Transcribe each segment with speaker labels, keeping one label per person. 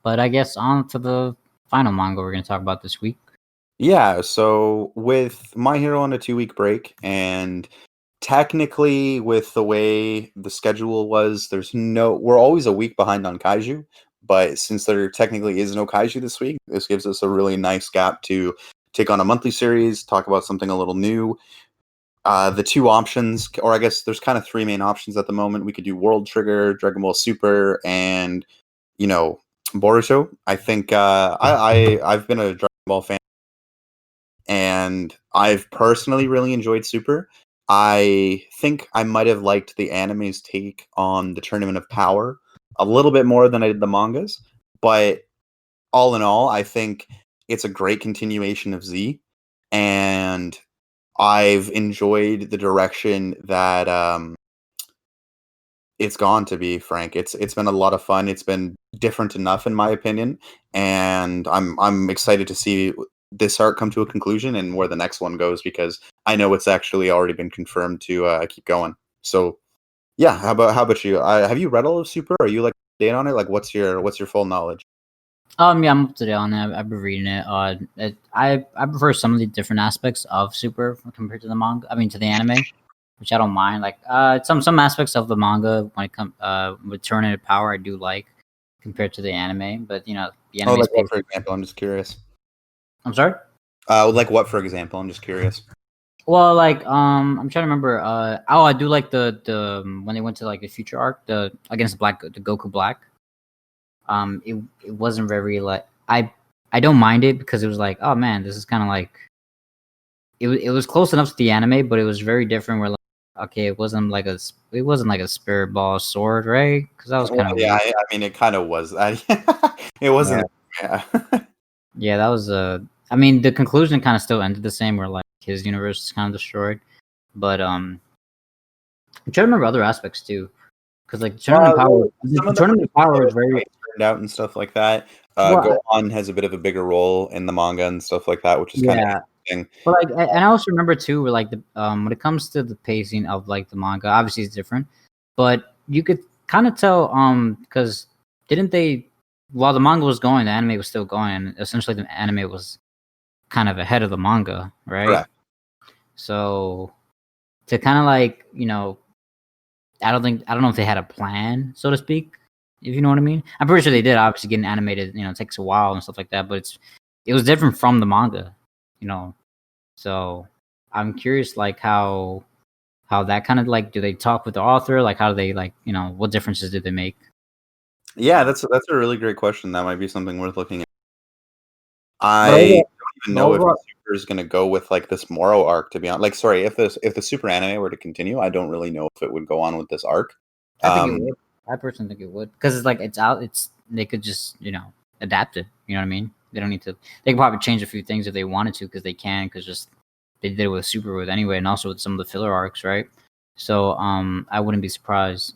Speaker 1: But I guess on to the final manga we're going to talk about this week.
Speaker 2: Yeah, so with My Hero on a 2-week break, and technically with the way the schedule was, we're always a week behind on Kaiju, but since there technically is no Kaiju this week, this gives us a really nice gap to take on a monthly series, talk about something a little new. The two options, or I guess there's kind of three main options at the moment. We could do World Trigger, Dragon Ball Super, and Boruto. I think I've been a Dragon Ball fan, and I've personally really enjoyed Super. I think I might have liked the anime's take on the Tournament of Power a little bit more than I did the mangas, but all in all, I think it's a great continuation of Z, and I've enjoyed the direction that it's gone, to be frank. It's been a lot of fun. It's been different enough in my opinion, and I'm excited to see this arc come to a conclusion and where the next one goes, because I know it's actually already been confirmed to keep going. So yeah, how about you? Have you read all of Super? Are you like date on it? Like what's your full knowledge?
Speaker 1: Yeah, I'm up to date on it. I've been reading it. I prefer some of the different aspects of Super compared to the manga. I mean, to the anime, which I don't mind. Like, some aspects of the manga when it comes with Tournament of Power, I do like compared to the anime. But the
Speaker 2: Oh,
Speaker 1: anime is
Speaker 2: like what, for example? I'm just curious.
Speaker 1: I'm sorry.
Speaker 2: Like what, for example? I'm just curious.
Speaker 1: Well, like, I'm trying to remember. I do like the when they went to like the future arc, the against the Goku Black. It wasn't very like I don't mind it because it was like, oh man, this is kind of like it was close enough to the anime, but it was very different. Where like, okay, it wasn't like a spirit ball sword, right? Because that was kind of
Speaker 2: Yeah,
Speaker 1: weird.
Speaker 2: I mean, it kind of was. It wasn't. Yeah.
Speaker 1: Yeah, that was I mean, the conclusion kind of still ended the same, where like his universe is kind of destroyed. But I'm trying to remember other aspects too, because like
Speaker 2: Some
Speaker 1: The
Speaker 2: of them
Speaker 1: Tournament of Power is very
Speaker 2: turned out and stuff like that.
Speaker 1: well.
Speaker 2: Gohan has a bit of a bigger role in the manga and stuff like that, which is kind of
Speaker 1: Yeah,
Speaker 2: interesting.
Speaker 1: but like, and I also remember too, where like the when it comes to the pacing of like the manga, obviously it's different, but you could kind of tell because didn't they while the manga was going, the anime was still going, and essentially the anime was kind of ahead of the manga, right?
Speaker 2: Correct.
Speaker 1: So to kind of like I don't know if they had a plan, so to speak, if you know what I mean. I'm pretty sure they did. Obviously, getting animated, it takes a while and stuff like that, but it was different from the manga, you know. So I'm curious, like how that kind of like, do they talk with the author? Like, how do they like, what differences did they make?
Speaker 2: Yeah, that's a really great question. That might be something worth looking at.
Speaker 1: But
Speaker 2: I don't even know if Super is going to go with like this Moro arc. To be honest, like, sorry, if the Super anime were to continue, I don't really know if it would go on with this arc.
Speaker 1: I think it would. I personally think it would, because it's like it's out. They could just adapt it. You know what I mean? They don't need to. They can probably change a few things if they wanted to, because they can. Because just they did it with Super with anyway, and also with some of the filler arcs, right? So I wouldn't be surprised.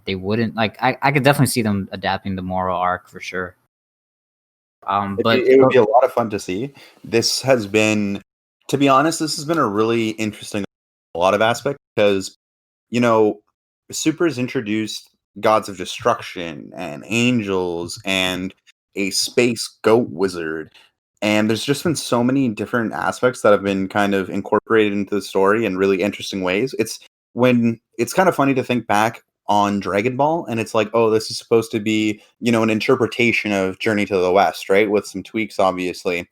Speaker 1: They wouldn't like. I could definitely see them adapting the Moro arc for sure. But
Speaker 2: It would be a lot of fun to see. This has been, to be honest, this has been a really interesting, a lot of aspects, because Super has introduced gods of destruction and angels and a space goat wizard, and there's just been so many different aspects that have been kind of incorporated into the story in really interesting ways. It's kind of funny to think back on Dragon Ball, and it's like, oh, this is supposed to be, an interpretation of Journey to the West, right? With some tweaks, obviously.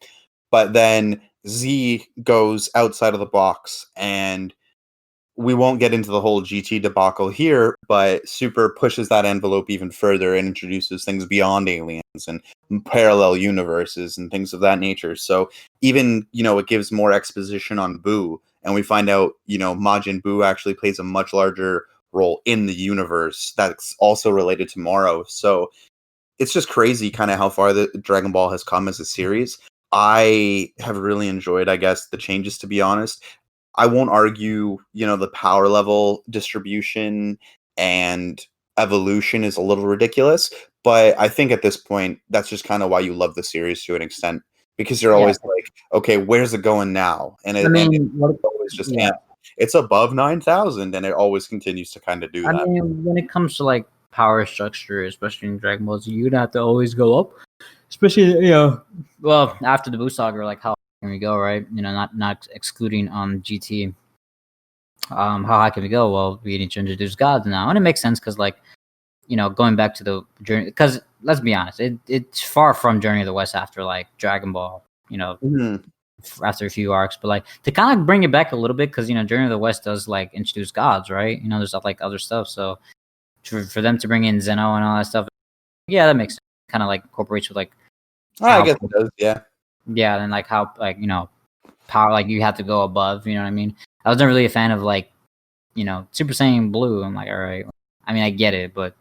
Speaker 2: But then Z goes outside of the box, and we won't get into the whole GT debacle here, but Super pushes that envelope even further and introduces things beyond aliens and parallel universes and things of that nature. So even, it gives more exposition on Boo, and we find out, Majin Buu actually plays a much larger role in the universe that's also related to Moro. So it's just crazy kind of how far the Dragon Ball has come as a series. I have really enjoyed, I guess, the changes, to be honest. I won't argue, the power level distribution and evolution is a little ridiculous, but I think at this point, that's just kind of why you love the series to an extent, because you're
Speaker 1: yeah,
Speaker 2: always like, okay, where's it going now? And
Speaker 1: I mean,
Speaker 2: it's always just
Speaker 1: yeah.
Speaker 2: it's above 9,000, and it always continues to kind of do
Speaker 1: I
Speaker 2: that.
Speaker 1: mean, when it comes to like power structure, especially in Dragon Ball Z, you'd have to always go up. especially well after the Buu saga, like how high can we go, right? Not excluding GT. How high can we go? Well, we need to introduce gods now, and it makes sense because like going back to the journey, because let's be honest, it's far from Journey of the West after like Dragon Ball, after a few arcs, but like to kind of bring it back a little bit because Journey of the West does like introduce gods, right? There's like other stuff, so for them to bring in Zeno and all that stuff, yeah, that makes sense. Kind of like incorporates with like
Speaker 2: I guess it does, yeah.
Speaker 1: Yeah, and like how like power, like you have to go above. You know what I mean? I was never really a fan of like Super Saiyan Blue. I'm like, all right. I mean, I get it, but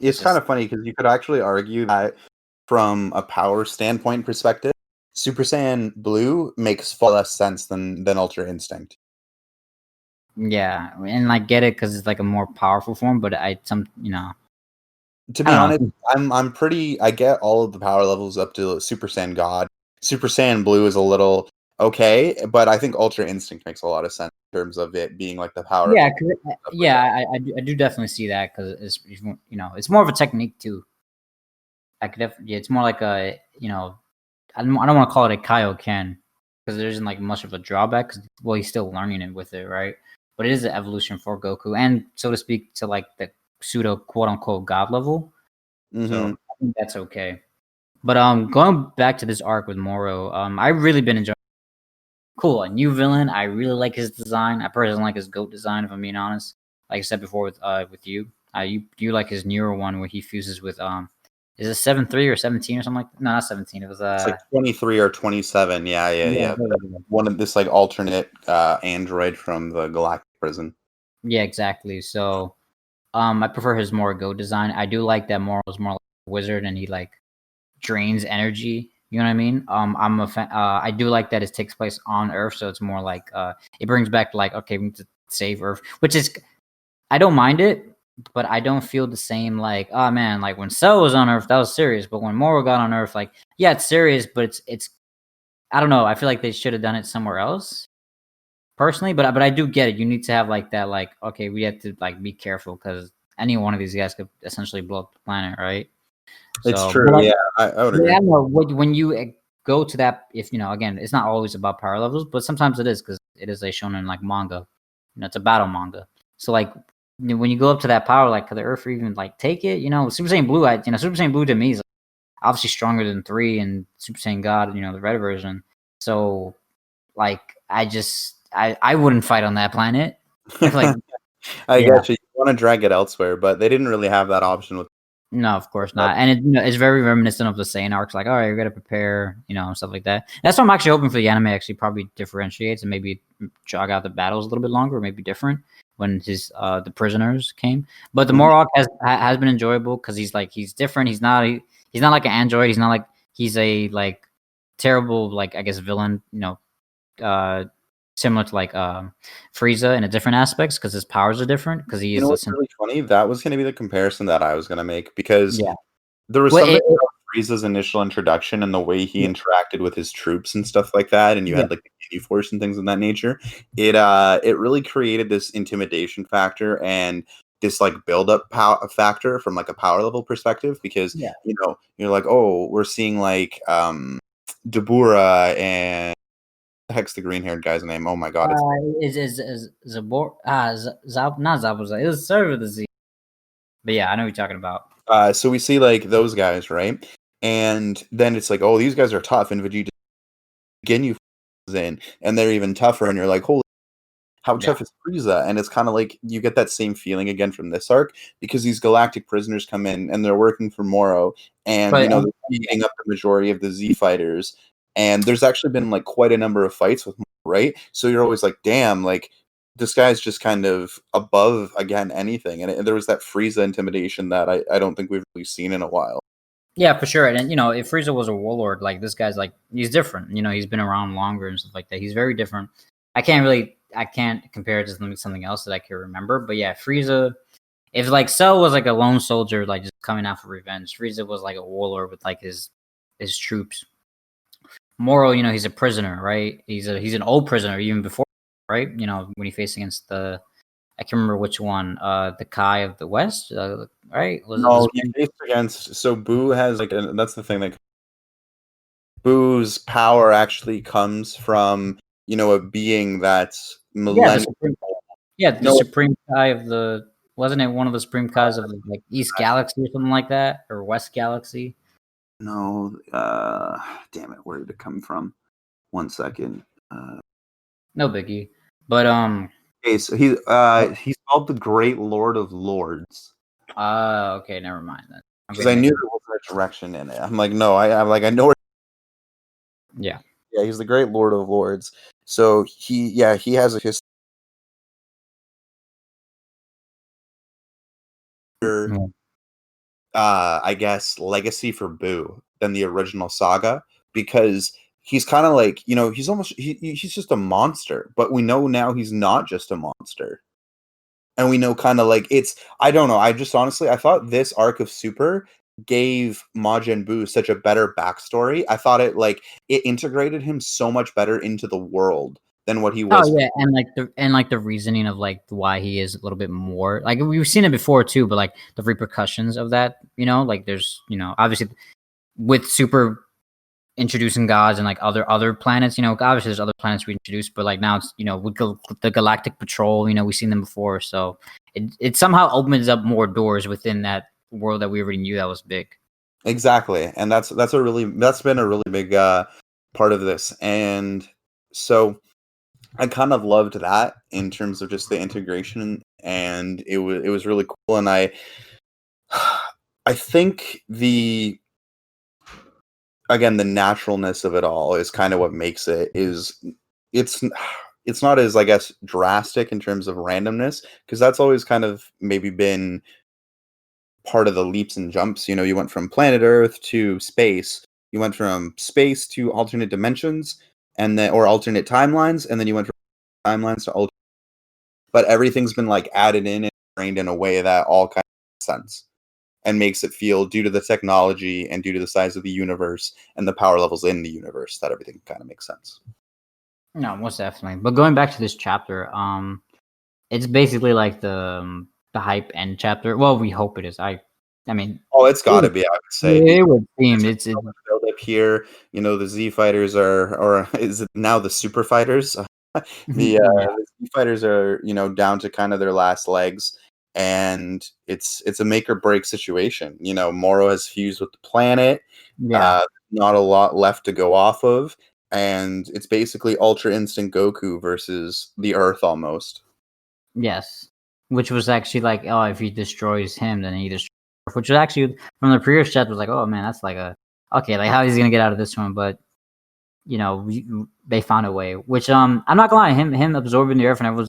Speaker 2: it's kind of funny because you could actually argue that from a power standpoint perspective, Super Saiyan Blue makes far less sense than Ultra Instinct.
Speaker 1: Yeah, and like get it because it's like a more powerful form, but
Speaker 2: To be honest, I'm pretty. I get all of the power levels up to Super Saiyan God. Super Saiyan Blue is a little okay, but I think Ultra Instinct makes a lot of sense in terms of it being like the power.
Speaker 1: Yeah, I do definitely see that because it's more of a technique too. It's more like a I don't want to call it a Kaioken because there isn't like much of a drawback. Well, he's still learning it with it, right? But it is an evolution for Goku, and so to speak, to like the pseudo quote unquote god level. So I think that's okay. But going back to this arc with Moro, I really been enjoying. Cool, a new villain. I really like his design. I personally like his goat design, if I'm being honest. Like I said before with you, you like his newer one where he fuses with is it 7-3 or 17 or something like that? No, not 17. It was
Speaker 2: It's like 23 or 27. Yeah. One of this like alternate android from the Galactic Prison.
Speaker 1: Yeah, exactly. So I prefer his more goat design. I do like that Moro is more like a wizard and he like drains energy. You know what I mean? I'm a fan. I do like that it takes place on Earth, so it's more like it brings back like okay, we need to save Earth, which is I don't mind it, but I don't feel the same like oh man, like when Cell was on Earth that was serious, but when Moro got on Earth, like yeah, it's serious, but it's I don't know. I feel like they should have done it somewhere else personally, but I do get it. You need to have like that, like okay, we have to like be careful because any one of these guys could essentially blow up the planet, right?
Speaker 2: It's
Speaker 1: So,
Speaker 2: true. Yeah, I would agree.
Speaker 1: I don't know when you go to that, if again, it's not always about power levels, but sometimes it is because it is a shonen like manga. It's a battle manga. So like when you go up to that power, like could the Earth even like take it? Super Saiyan Blue, Super Saiyan Blue to me is obviously stronger than 3 and Super Saiyan God, the red version. So like I wouldn't fight on that planet. I feel like
Speaker 2: I get you. You want to drag it elsewhere, but they didn't really have that option with.
Speaker 1: No, of course not. And it's very reminiscent of the Saiyan arcs. Like, all right, you got to prepare, stuff like that. That's what I'm actually hoping for the anime. Actually, probably differentiates and maybe jog out the battles a little bit longer, maybe different when the prisoners came. But the Moro arc has been enjoyable because he's different. He's not like an android. He's not like he's a like terrible like I guess villain. Similar to like Frieza in a different aspects because his powers are different because he is.
Speaker 2: What's really funny? That was going to be the comparison that I was going to make because
Speaker 1: Yeah.
Speaker 2: there was something about Frieza's initial introduction and the way he interacted with his troops and stuff like that, and you had like the Ginyu Force and things of that nature. It really created this intimidation factor and this like build-up factor from like a power level perspective because you're like, oh, we're seeing like Dabura and the heck's the green-haired guy's name? Oh my god!
Speaker 1: Is Zabor? Not Zabuza. It was Server the Z. But yeah, I know what you're talking about.
Speaker 2: So we see like those guys, right? And then it's like, oh, these guys are tough, and Vegeta Ginyu in, and they're even tougher, and you're like, holy, how tough is Frieza? And it's kind of like you get that same feeling again from this arc because these galactic prisoners come in and they're working for Moro, and they're beating up the majority of the Z fighters. And there's actually been like quite a number of fights with Moro, right? So you're always like, damn, like this guy's just kind of above again anything. And there was that Frieza intimidation that I don't think we've really seen in a while.
Speaker 1: Yeah, for sure. And if Frieza was a warlord, like this guy's like he's different. He's been around longer and stuff like that. He's very different. I can't compare it to something else that I can remember. But yeah, Frieza. If like Cell was like a lone soldier, like just coming out for revenge, Frieza was like a warlord with like his troops. Moro, he's a prisoner, right? He's an old prisoner even before, right? When he faced against I can't remember which one, the Kai of the West, right?
Speaker 2: No, he faced against. So Boo has like, that's the thing that Boo's power actually comes from, a being that's
Speaker 1: Yeah, the
Speaker 2: millennial.
Speaker 1: supreme. Yeah, the
Speaker 2: No,
Speaker 1: supreme Kai of the. Wasn't it one of the supreme Kais of the, like East Galaxy or something like that, or West Galaxy?
Speaker 2: no, damn it, where did it come from? 1 second.
Speaker 1: No biggie. But
Speaker 2: Okay, so he's called the Great Lord of Lords.
Speaker 1: okay, never mind then. I'm
Speaker 2: Because
Speaker 1: gonna
Speaker 2: I
Speaker 1: make
Speaker 2: knew
Speaker 1: it.
Speaker 2: there was a direction in it. I'm like, no, I'm like, I know.
Speaker 1: Yeah.
Speaker 2: Yeah, he's the Great Lord of Lords. So he has a history.
Speaker 1: Mm.
Speaker 2: I guess, legacy for Boo than the original saga, because he's kind of like, he's almost he's just a monster, but we know now he's not just a monster. And we know kind of like it's I don't know, I just honestly I thought this arc of Super gave Majin Buu such a better backstory. I thought it integrated him so much better into the world than what he
Speaker 1: Oh
Speaker 2: was.
Speaker 1: yeah, and like the reasoning of like why he is a little bit more like we've seen it before too, but like the repercussions of that, like there's obviously with Super introducing gods and like other planets, obviously there's other planets we introduced, but like now it's with the Galactic Patrol, we've seen them before, so it somehow opens up more doors within that world that we already knew that was big.
Speaker 2: Exactly, and that's been a really big part of this, and so I kind of loved that in terms of just the integration, and it was really cool, and I think the naturalness of it all is kind of what makes it's it's not as, I guess, drastic in terms of randomness, because that's always kind of maybe been part of the leaps and jumps. You went from planet Earth to space, you went from space to alternate dimensions, and then or alternate timelines, and then you went from timelines to alternate. But everything's been like added in and trained in a way that all kind of makes sense and makes it feel, due to the technology and due to the size of the universe and the power levels in the universe, that everything kind of makes sense.
Speaker 1: No, most definitely. But going back to this chapter, it's basically like the hype end chapter. Well, we hope it is. I mean,
Speaker 2: Oh, it's got to
Speaker 1: it,
Speaker 2: be, I would say, because
Speaker 1: it would seem
Speaker 2: there's
Speaker 1: it's
Speaker 2: so much build up here. The Z fighters or is it now the super fighters?
Speaker 1: yeah,
Speaker 2: The Z fighters are, down to kind of their last legs, and it's a make or break situation. Moro has fused with the planet.
Speaker 1: yeah.
Speaker 2: Uh, Not a lot left to go off of, and it's basically Ultra Instinct Goku versus the Earth almost.
Speaker 1: Yes, which was actually like, oh, if he destroys him, then he destroys. Which was actually from the previous chat was like, oh man, that's like a okay, like how he's gonna get out of this one, but they found a way. Which I'm not gonna lie, him absorbing the earth and everyone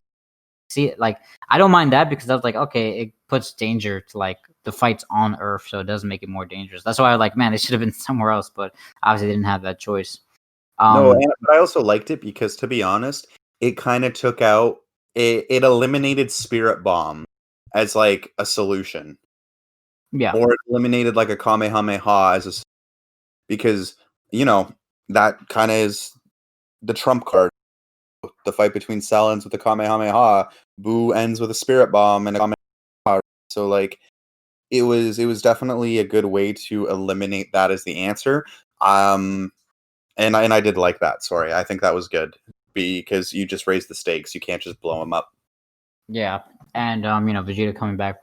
Speaker 1: see it like I don't mind that because I was like, okay, it puts danger to like the fights on Earth, so it does make it more dangerous. That's why I was like, man, they should have been somewhere else, but obviously they didn't have that choice.
Speaker 2: No,
Speaker 1: Um,
Speaker 2: but I also liked it because, to be honest, it kind of took out it eliminated Spirit Bomb as like a solution,
Speaker 1: yeah,
Speaker 2: or it eliminated like a Kamehameha because you know that kind of is the trump card. The fight between Cell ends with a Kamehameha, Boo ends with a Spirit Bomb and a Kamehameha. So like it was definitely a good way to eliminate that as the answer. Um, and I did like that. Sorry, I think that was good because you just raise the stakes. You can't just blow them up.
Speaker 1: yeah, and Vegeta coming back,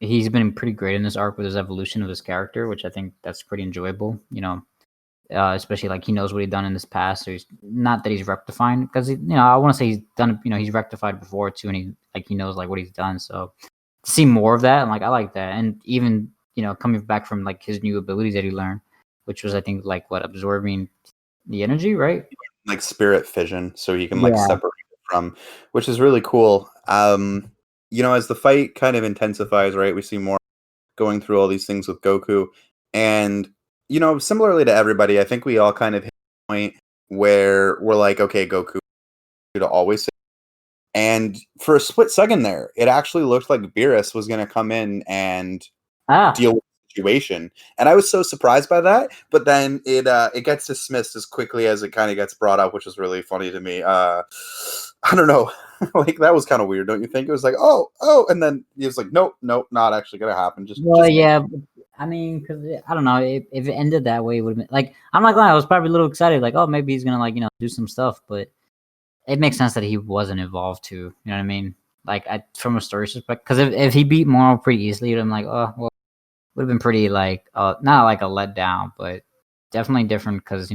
Speaker 1: he's been pretty great in this arc with his evolution of his character, which I think that's pretty enjoyable. Especially like he knows what he's done in this past. So he's not that he's rectifying because I want to say he's done. He's rectified before too, and he knows like what he's done. So to see more of that, and like I like that, and even coming back from like his new abilities that he learned, which was I think like what absorbing the energy, right?
Speaker 2: Like spirit fission, so he can like
Speaker 1: Yeah,
Speaker 2: separate it from, which is really cool. As the fight kind of intensifies, right? We see more going through all these things with Goku, and similarly to everybody, I think we all kind of hit a point where we're like, okay, Goku to always. And for a split second there, it actually looked like Beerus was going to come in and
Speaker 1: ah,
Speaker 2: deal with the situation, and I was so surprised by that. But then it gets dismissed as quickly as it kind of gets brought up, which was really funny to me. I don't know, like that was kind of weird, don't you think? It was like, oh, and then he was like, nope, not actually gonna happen. Just
Speaker 1: well,
Speaker 2: make.
Speaker 1: yeah. I mean, because I don't know if it ended that way, it would have been like I'm not gonna lie, I was probably a little excited, like oh maybe he's gonna like do some stuff, but it makes sense that he wasn't involved too. You know what I mean? Like from a story perspective, because if he beat Moro pretty easily, I'm like oh well, would have been pretty like not like a letdown, but definitely different because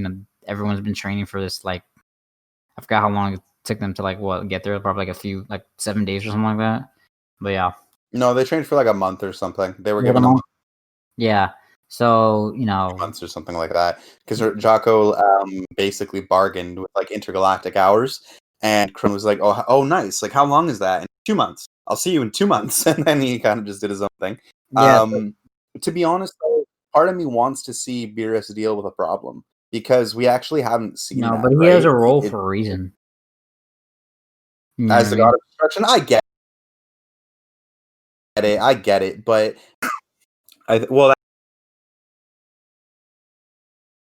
Speaker 1: everyone's been training for this like I forgot how long it took them to like get there, probably like a few like 7 days or something like that. But yeah,
Speaker 2: No, they trained for like a month or something. They were
Speaker 1: was it a
Speaker 2: given a
Speaker 1: month?
Speaker 2: month,
Speaker 1: Yeah. So
Speaker 2: months or something like that because Jocko basically bargained with like intergalactic hours, and Krillin was like, "Oh, nice! Like, how long is that? In 2 months. I'll see you in 2 months." And then he kind of just did his own thing.
Speaker 1: yeah, but,
Speaker 2: To be honest, though, part of me wants to see Beerus deal with a problem because we actually haven't seen
Speaker 1: but
Speaker 2: that,
Speaker 1: he has
Speaker 2: right?
Speaker 1: a role for a reason. You know what
Speaker 2: As
Speaker 1: I
Speaker 2: the god
Speaker 1: mean?
Speaker 2: of destruction, I get it, but well,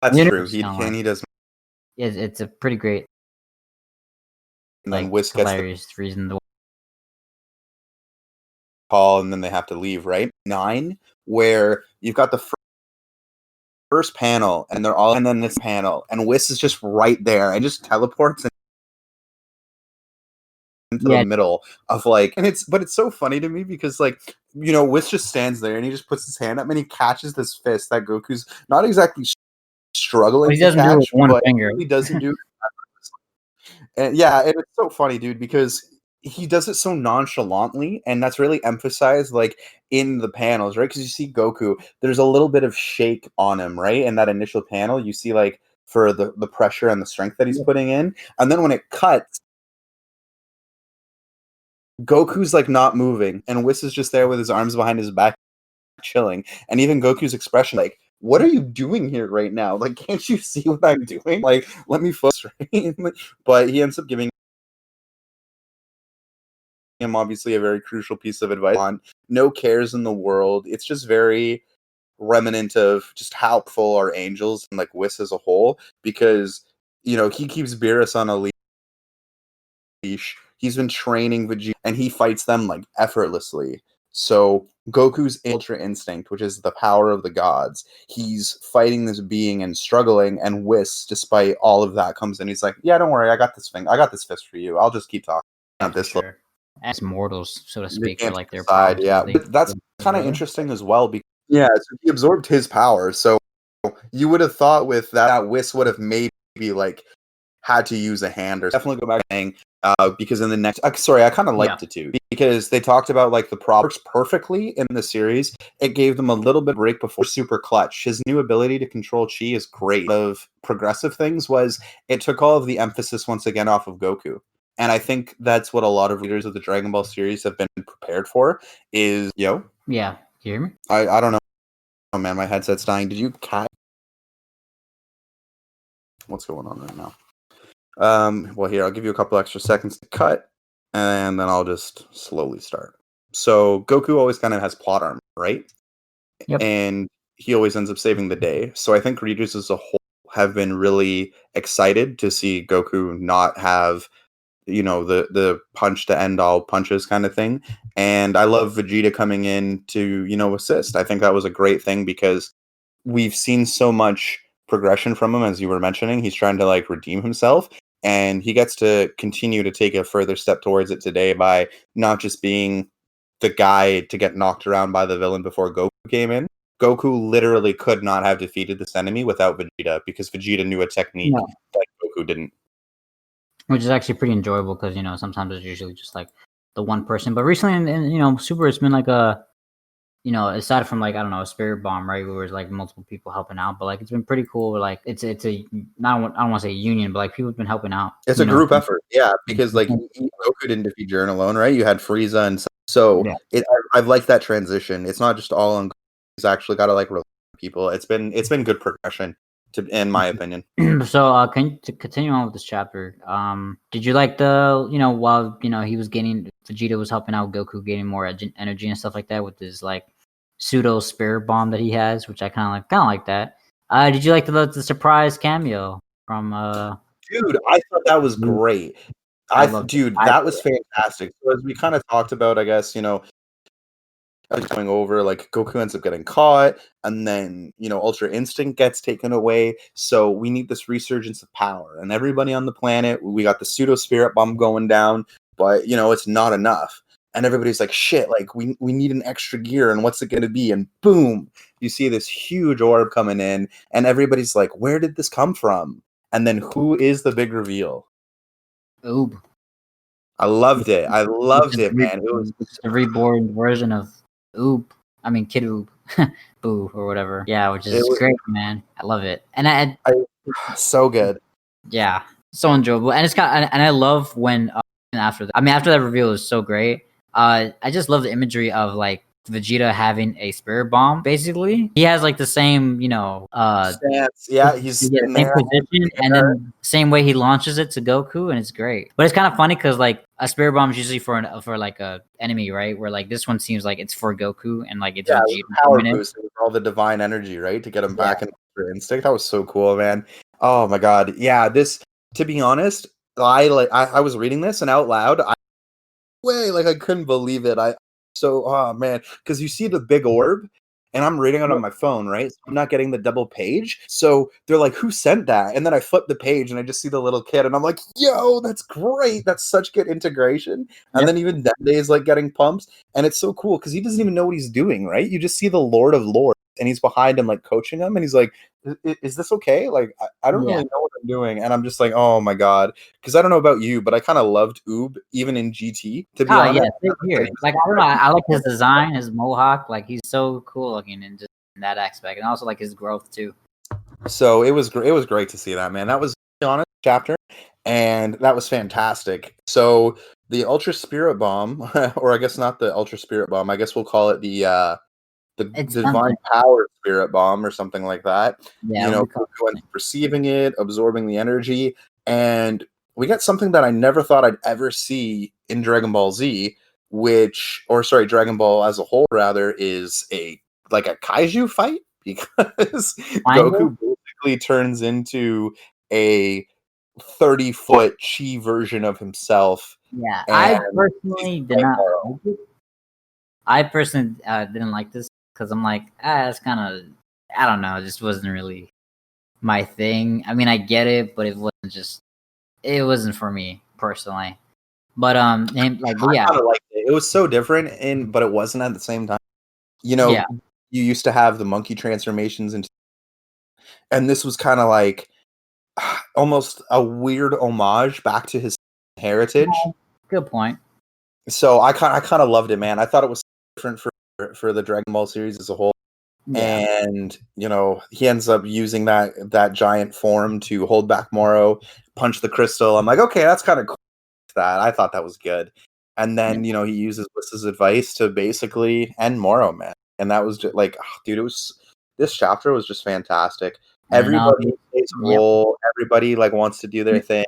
Speaker 2: that's true.
Speaker 1: Universe
Speaker 2: He
Speaker 1: kind of
Speaker 2: can,
Speaker 1: like
Speaker 2: he does,
Speaker 1: it's a pretty great
Speaker 2: and then
Speaker 1: like
Speaker 2: Whisk gets the
Speaker 1: hilarious reason.
Speaker 2: call, and then they have to leave, right? 9, where you've got the first panel, and they're all, and then this panel, and Whisk is just right there, and just teleports into the
Speaker 1: Yeah,
Speaker 2: middle of like, and it's so funny to me because like Whisk just stands there and he just puts his hand up and he catches this fist that Goku's not exactly
Speaker 1: but
Speaker 2: struggling
Speaker 1: he
Speaker 2: to
Speaker 1: doesn't do it with
Speaker 2: catch,
Speaker 1: one
Speaker 2: but
Speaker 1: finger.
Speaker 2: he doesn't do. And yeah, and it's so funny, dude, because he does it so nonchalantly, and that's really emphasized like in the panels, right? Because you see Goku, there's a little bit of shake on him, right? In that initial panel, you see like for the pressure and the strength that he's
Speaker 1: Yeah,
Speaker 2: putting in, and then when it cuts, Goku's like not moving, and Whis is just there with his arms behind his back, chilling, and even Goku's expression, like. What are you doing here right now? Like, can't you see what I'm doing? Like, let me focus, right? But he ends up giving him obviously a very crucial piece of advice on no cares in the world. It's just very remnant of just how full our angels and like Whis as a whole, because he keeps Beerus on a leash. He's been training Vegeta and he fights them like effortlessly. So Goku's Ultra Instinct, which is the power of the gods, he's fighting this being and struggling, and Whis, despite all of that, comes in. He's like, "Yeah, don't worry, I got this thing. I got this fist for you. I'll just keep talking."
Speaker 1: yeah,
Speaker 2: Not
Speaker 1: for
Speaker 2: this little.
Speaker 1: sure. As mortals, so to
Speaker 2: They
Speaker 1: speak, or
Speaker 2: can't
Speaker 1: like their
Speaker 2: decide,
Speaker 1: problems
Speaker 2: yeah.
Speaker 1: because they
Speaker 2: But that's
Speaker 1: live
Speaker 2: kind of
Speaker 1: together.
Speaker 2: interesting as well. Because yeah, so he absorbed his power. So you would have thought with that Whis would have maybe like had to use a hand or definitely go back to saying because in the next sorry, I kind of
Speaker 1: Yeah,
Speaker 2: liked it too because they talked about like the props perfectly in the series. It gave them a little bit of break before super clutch. His new ability to control chi is great. Of progressive things was it took all of the emphasis once again off of Goku. And I think that's what a lot of readers of the Dragon Ball series have been prepared for is
Speaker 1: yeah. You hear me?
Speaker 2: I don't know, man, my headset's dying. Did you cat what's going on right now? Well, here, I'll give you a couple extra seconds to cut, and then I'll just slowly start. So, Goku always kind of has plot armor, right?
Speaker 1: Yep.
Speaker 2: And he always ends up saving the day. So, I think readers as a whole have been really excited to see Goku not have, the punch to end all punches kind of thing. And I love Vegeta coming in to, assist. I think that was a great thing because we've seen so much progression from him, as you were mentioning. He's trying to like redeem himself, and he gets to continue to take a further step towards it today by not just being the guy to get knocked around by the villain before Goku came in. Goku literally could not have defeated this enemy without Vegeta because Vegeta knew a technique
Speaker 1: No,
Speaker 2: that Goku didn't.
Speaker 1: which is actually pretty enjoyable because sometimes it's usually just like the one person. But recently, in Super, it's been like a aside from like I don't know a spirit bomb, right, where there's like multiple people helping out, but like it's been pretty cool. Like it's a not I don't want to say union, but like people have been helping out.
Speaker 2: It's a group effort, yeah, because like Goku didn't defeat Jiren alone, right? You had Frieza and so
Speaker 1: Yeah.
Speaker 2: I've liked that transition. It's not just all on. He's actually got to like people. It's been good progression, in my opinion.
Speaker 1: So to continue on with this chapter, did you like the while he was getting Vegeta was helping out Goku getting more energy and stuff like that with his like pseudo spirit bomb that he has, which I kind of like that. Did you like the surprise cameo from
Speaker 2: Dude, I thought that was great.
Speaker 1: I loved it.
Speaker 2: Dude, that was fantastic. So as we kind of talked about, I guess going over, like Goku ends up getting caught, and then Ultra Instinct gets taken away. So we need this resurgence of power, and everybody on the planet, we got the pseudo spirit bomb going down, but it's not enough. And everybody's like, shit, like we need an extra gear, and what's it gonna be? And boom, you see this huge orb coming in, and everybody's like, where did this come from? And then who is the big reveal?
Speaker 1: Oob.
Speaker 2: I loved it. I loved it, man. It was
Speaker 1: the reborn version of Oob. I mean, Kid Oob. Boo or whatever. Yeah, which is great, man. I love it. And I
Speaker 2: so good.
Speaker 1: Yeah, so enjoyable. And and I love when after that reveal is so great. I just love the imagery of like Vegeta having a spirit bomb. Basically, he has like the same,
Speaker 2: stance. Yeah, he's
Speaker 1: same position, and then same way he launches it to Goku, and it's great. But it's kind of funny because like a spirit bomb is usually for like a enemy, right? Where like this one seems like it's for Goku, and like it's
Speaker 2: Vegeta power boost with all the divine energy, right, to get him back in Ultra Instinct. That was so cool, man. Oh my god, yeah. This, to be honest, I was reading this and out loud, I couldn't believe it. Oh man, because you see the big orb, and I'm reading it on my phone, right? So I'm not getting the double page. So they're like, who sent that? And then I flip the page and I just see the little kid, and I'm like, yo, that's great. That's such good integration. And then even Dende is like getting pumps, and it's so cool because he doesn't even know what he's doing, right? You just see the Lord of Lords, and he's behind him, like coaching him, and he's like, is this okay? Like, I don't really know what I'm doing. And I'm just like, oh my god. Because I don't know about you, but I kind of loved Oob, even in GT, to be honest.
Speaker 1: Yeah, here. Like, I don't know, I like his design, his mohawk. Like, he's so cool looking in just in that aspect. And also, like, his growth, too.
Speaker 2: So it was great to see that, man. That was the honest chapter, and that was fantastic. So the Ultra Spirit Bomb, or I guess not the Ultra Spirit Bomb, I guess we'll call it the Divine Power Spirit Bomb or something like that.
Speaker 1: Yeah,
Speaker 2: Goku ends up receiving it, absorbing the energy, and we get something that I never thought I'd ever see in Dragon Ball Z, Dragon Ball as a whole, rather, is a Kaiju fight, because Goku basically turns into a 30-foot Chi version of himself.
Speaker 1: Yeah, I personally did not like it. I personally didn't like this because I'm like, it's kind of, I don't know, it just wasn't really my thing. I mean, I get it, but it wasn't for me personally. But yeah,
Speaker 2: I liked it. It was so different, but it wasn't at the same time. You used to have the monkey transformations, and this was kind of like almost a weird homage back to his heritage.
Speaker 1: Good point.
Speaker 2: So I kind of loved it, man. I thought it was different for the Dragon Ball series as a whole. Yeah. And he ends up using that giant form to hold back Moro, punch the crystal. I'm like, okay, that's kind of cool. I thought that was good. And then he uses Bliss's advice to basically end Moro, man. And that was just like, dude, this chapter was just fantastic. Everybody plays a role. Everybody wants to do their thing.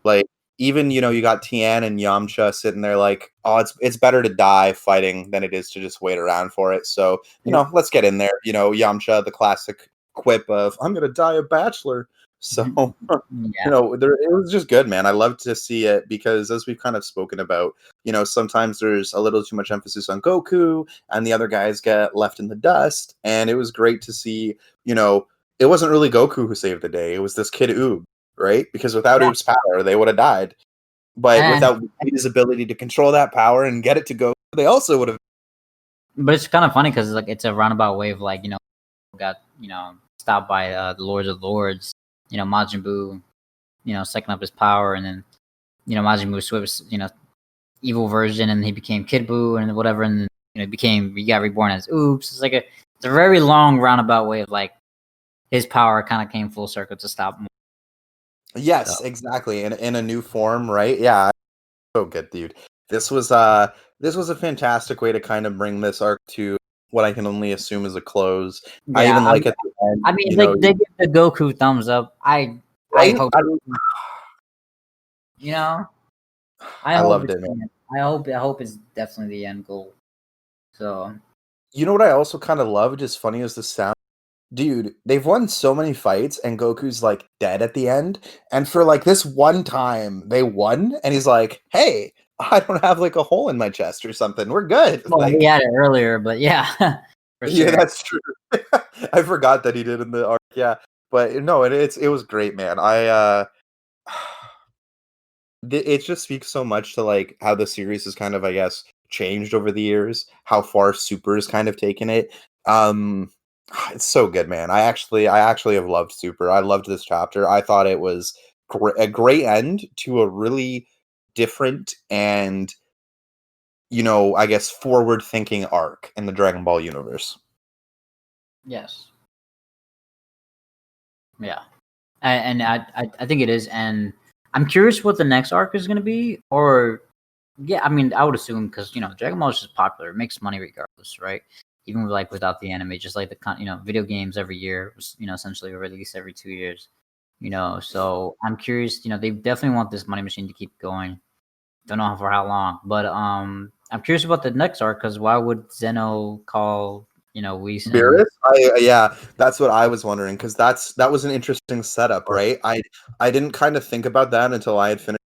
Speaker 2: Like, even you got Tien and Yamcha sitting there like, oh, it's better to die fighting than it is to just wait around for it. So let's get in there. Yamcha, the classic quip of, I'm gonna die a bachelor. So it was just good, man. I love to see it because, as we've kind of spoken about, sometimes there's a little too much emphasis on Goku and the other guys get left in the dust. And it was great to see, it wasn't really Goku who saved the day. It was this kid Oob, right? Because without Oob's power, they would have died. But without his ability to control that power and get it to go, they also would have.
Speaker 1: But it's kind of funny because it's a roundabout way of got stopped by the Lords of Lords. Majin Buu, sucking up his power, and then Majin Buu switched, evil version, and he became Kid Buu and whatever, and then he got reborn as Oops. It's it's a very long roundabout way of his power kind of came full circle to stop him.
Speaker 2: Yes, exactly. In a new form, right? Yeah. So good, dude. This was a fantastic way to kind of bring this arc to what I can only assume is a close. Yeah, I even like at the end.
Speaker 1: I mean, they give the Goku thumbs up. I hope. I
Speaker 2: loved it, man.
Speaker 1: I hope it's definitely the end goal. So.
Speaker 2: What I also kind of loved, as funny as this sounds, dude, they've won so many fights and Goku's dead at the end. And for this one time they won, and he's like, hey, I don't have like a hole in my chest or something. We're good.
Speaker 1: Well,
Speaker 2: Like,
Speaker 1: he had it earlier, but yeah, for
Speaker 2: yeah,
Speaker 1: sure.
Speaker 2: that's true. I forgot that he did in the arc. Yeah, but no, it was great, man. It just speaks so much to like how the series has kind of, I guess, changed over the years, how far Super has kind of taken it. Um, it's so good, man. I actually have loved Super. I loved this chapter. I thought it was a great end to a really different and, I guess, forward thinking arc in the Dragon Ball universe.
Speaker 1: Yes. Yeah. And I think it is, and I'm curious what the next arc is going to be. Or yeah, I mean, I would assume, because Dragon Ball is just popular, it makes money regardless, right? Even with, like, without the anime, just like the video games every year, essentially release every 2 years. So I'm curious. They definitely want this money machine to keep going. Don't know for how long, but I'm curious about the next arc, because why would Zeno call Whis and
Speaker 2: Beerus? Yeah, that's what I was wondering, because that was an interesting setup, right? I didn't kind of think about that until I had finished.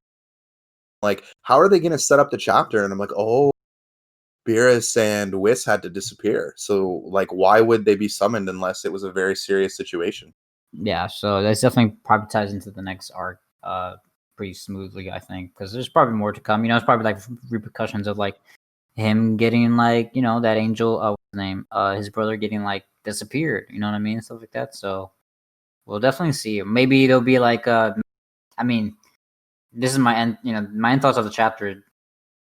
Speaker 2: Like, how are they going to set up the chapter? And I'm like, oh, Beerus and Whis had to disappear. So, like, why would they be summoned unless it was a very serious situation?
Speaker 1: yeah. So that's definitely probably ties into the next arc pretty smoothly, I think, because there's probably more to come. It's probably like repercussions of like him getting, like, that angel, what's his name, his brother getting, like, disappeared, you know what I mean, stuff like that. So we'll definitely see. Maybe there'll be like I mean, this is my end, my end thoughts of the chapter.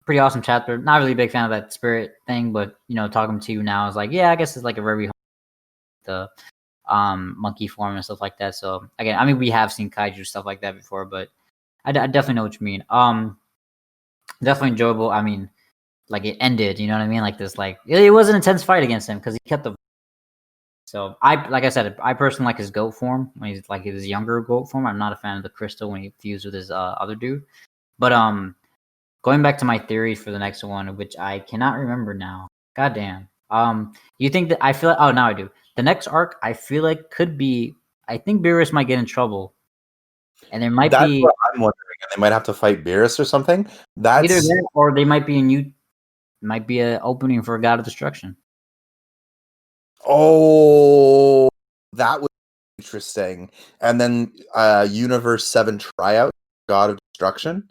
Speaker 1: Pretty awesome chapter. Not really a big fan of that spirit thing, but talking to you now is like, yeah, I guess it's like a very the monkey form and stuff like that. So again, I mean, we have seen kaiju stuff like that before, but I definitely know what you mean. Definitely enjoyable. I mean, like, it ended, you know what I mean? Like this, like, it was an intense fight against him because he kept the. So like I said, I personally like his goat form when he's like his younger goat form. I'm not a fan of the crystal when he fused with his other dude. But going back to my theory for the next one, which I cannot remember now. Goddamn. You think that I feel like? Oh, now I do. The next arc, I feel like could be. I think Beerus might get in trouble, and there might
Speaker 2: That's
Speaker 1: be
Speaker 2: what I'm wondering. They might have to fight Beerus or something.
Speaker 1: either
Speaker 2: That's
Speaker 1: that, or they might be a new, might be a opening for a God of Destruction.
Speaker 2: oh, that was interesting. And then Universe 7 tryout, God of Destruction.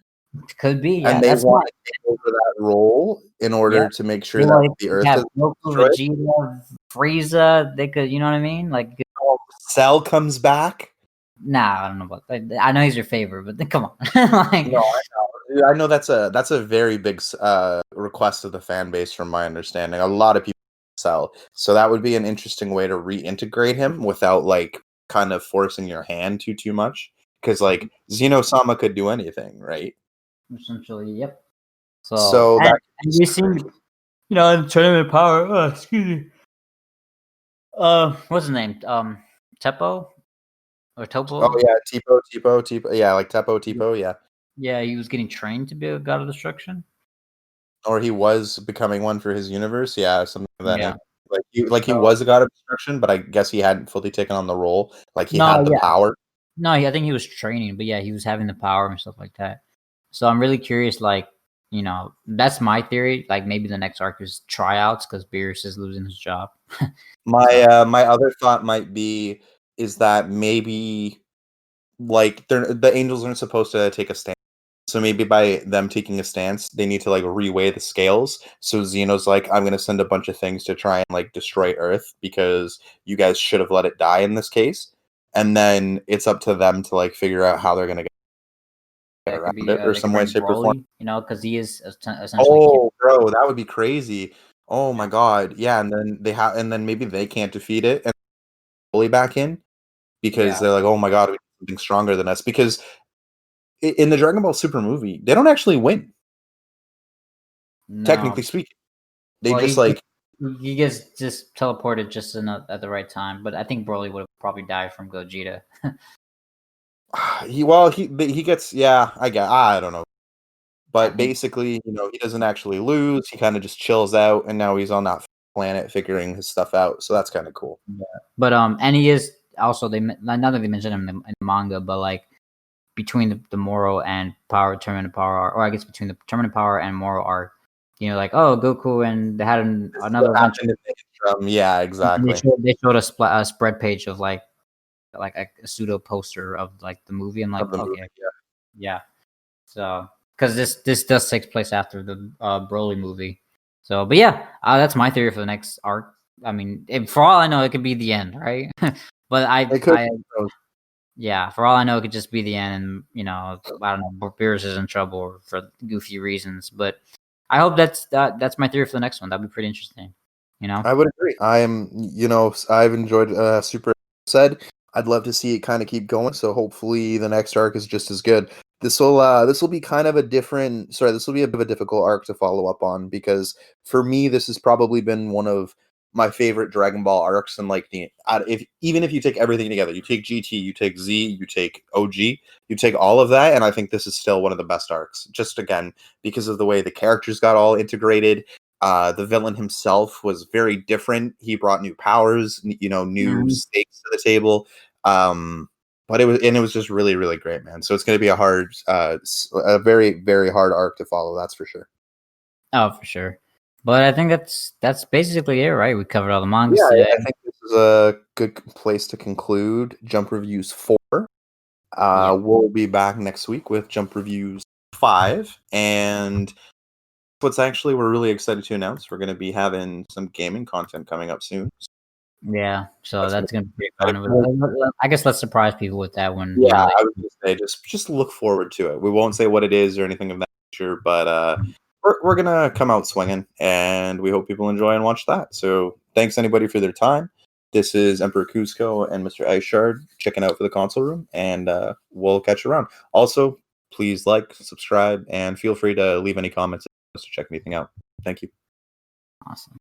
Speaker 1: Could be, yeah.
Speaker 2: And they
Speaker 1: That's
Speaker 2: want
Speaker 1: not.
Speaker 2: to take over that role in
Speaker 1: Yeah.
Speaker 2: order to make
Speaker 1: They
Speaker 2: sure that
Speaker 1: like
Speaker 2: the Earth
Speaker 1: have
Speaker 2: is
Speaker 1: Goku,
Speaker 2: destroyed.
Speaker 1: Vegeta, Frieza. They could, you know what I mean? Like,
Speaker 2: Oh, Cell comes back.
Speaker 1: nah, I don't know about that. I know he's your favorite, but then come on, like,
Speaker 2: No, I know. I know that's a very big request of the fan base, from my understanding. A lot of people Cell, so that would be an interesting way to reintegrate him without like kind of forcing your hand too much. Because like Xeno-sama could do anything, right?
Speaker 1: essentially, yep. So,
Speaker 2: So
Speaker 1: and
Speaker 2: that
Speaker 1: we seen, in tournament power. Excuse me. What's his name? Teppo or
Speaker 2: oh
Speaker 1: Topo?
Speaker 2: yeah, Tipo, yeah, like Teppo Tipo, yeah.
Speaker 1: Yeah, he was getting trained to be a god of destruction.
Speaker 2: Or he was becoming one for his universe, yeah, something of that
Speaker 1: Yeah.
Speaker 2: nature. Like he
Speaker 1: So
Speaker 2: was a god of destruction, but I guess he hadn't fully taken on the role. Like he
Speaker 1: no,
Speaker 2: had the
Speaker 1: yeah,
Speaker 2: power.
Speaker 1: no, I think he was training, but yeah, he was having the power and stuff like that. So I'm really curious, like, that's my theory. Like, maybe the next arc is tryouts because Beerus is losing his job. So
Speaker 2: My other thought might be is that maybe like the angels aren't supposed to take a stance. So maybe by them taking a stance, they need to like reweigh the scales. So Xeno's like, I'm gonna send a bunch of things to try and like destroy Earth because you guys should have let it die in this case. And then it's up to them to like figure out how they're gonna get
Speaker 1: yeah, it
Speaker 2: around
Speaker 1: could be.
Speaker 2: it or
Speaker 1: They could
Speaker 2: some way,
Speaker 1: bring
Speaker 2: shape, or form.
Speaker 1: Broly, because he is essentially king.
Speaker 2: Oh, bro, that would be crazy. Oh my
Speaker 1: Yeah.
Speaker 2: god, yeah. And then maybe they can't defeat it and fully back in because
Speaker 1: Yeah.
Speaker 2: they're like, oh my god, we need something stronger than us. Because in the Dragon Ball Super movie, they don't actually win,
Speaker 1: No.
Speaker 2: technically speaking. They
Speaker 1: Well,
Speaker 2: just like
Speaker 1: he gets just teleported just at the right time, but I think Broly would have probably died from Gogeta.
Speaker 2: he gets, yeah, I don't know.
Speaker 1: I
Speaker 2: But
Speaker 1: think.
Speaker 2: basically, he doesn't actually lose. He kind of just chills out, and now he's on that planet figuring his stuff out. So that's kind of cool.
Speaker 1: Yeah. But and he is also, now that they mentioned him in the manga, but like between the Moro and Power Tournament Power arc, or I guess between the Tournament Power and Moro arc. Like, oh, Goku, and they had another adventure.
Speaker 2: Yeah,
Speaker 1: And
Speaker 2: exactly.
Speaker 1: they showed a spread page of like a pseudo poster of like the movie. I'm like,
Speaker 2: Of the movie,
Speaker 1: okay, yeah. So because this does take place after the Broly movie. So, but yeah, that's my theory for the next arc. I mean, for all I know, it could be the end, right? But
Speaker 2: It could.
Speaker 1: yeah, for all I know, it could just be the end, and I don't know, Beerus is in trouble for goofy reasons. But I hope that's my theory for the next one. That'd be pretty interesting.
Speaker 2: I would agree. I've enjoyed Super said. I'd love to see it kind of keep going. So hopefully the next arc is just as good. This will be kind of a different. Sorry, this will be a bit of a difficult arc to follow up on because for me this has probably been one of my favorite Dragon Ball arcs. And like if even if you take everything together, you take GT, you take Z, you take OG, you take all of that, and I think this is still one of the best arcs. Just again because of the way the characters got all integrated. The villain himself was very different. He brought new powers, new
Speaker 1: Mhm.
Speaker 2: stakes to the table. But it was just really, really great, man. So it's going to be a very, very hard arc to follow. That's for sure.
Speaker 1: Oh, for sure. But I think that's basically it, right? We covered all the mangas
Speaker 2: Yeah,
Speaker 1: today.
Speaker 2: I think this is a good place to conclude Jump Reviews 4.
Speaker 1: Yeah.
Speaker 2: We'll be back next week with Jump Reviews 5. And we're really excited to announce we're going to be having some gaming content coming up soon.
Speaker 1: Yeah. So
Speaker 2: That's gonna
Speaker 1: that's gonna be
Speaker 2: be
Speaker 1: fun. I guess let's surprise people with that one.
Speaker 2: Yeah,
Speaker 1: They
Speaker 2: I was gonna say just look forward to it. We won't say what it is or anything of that nature, but we're gonna come out swinging, and we hope people enjoy and watch that. So thanks anybody for their time. This is Emperor Cusco and Mr. Ishard checking out for the console room, and we'll catch you around. Also, please like, subscribe, and feel free to leave any comments to check anything out. Thank you.
Speaker 1: awesome.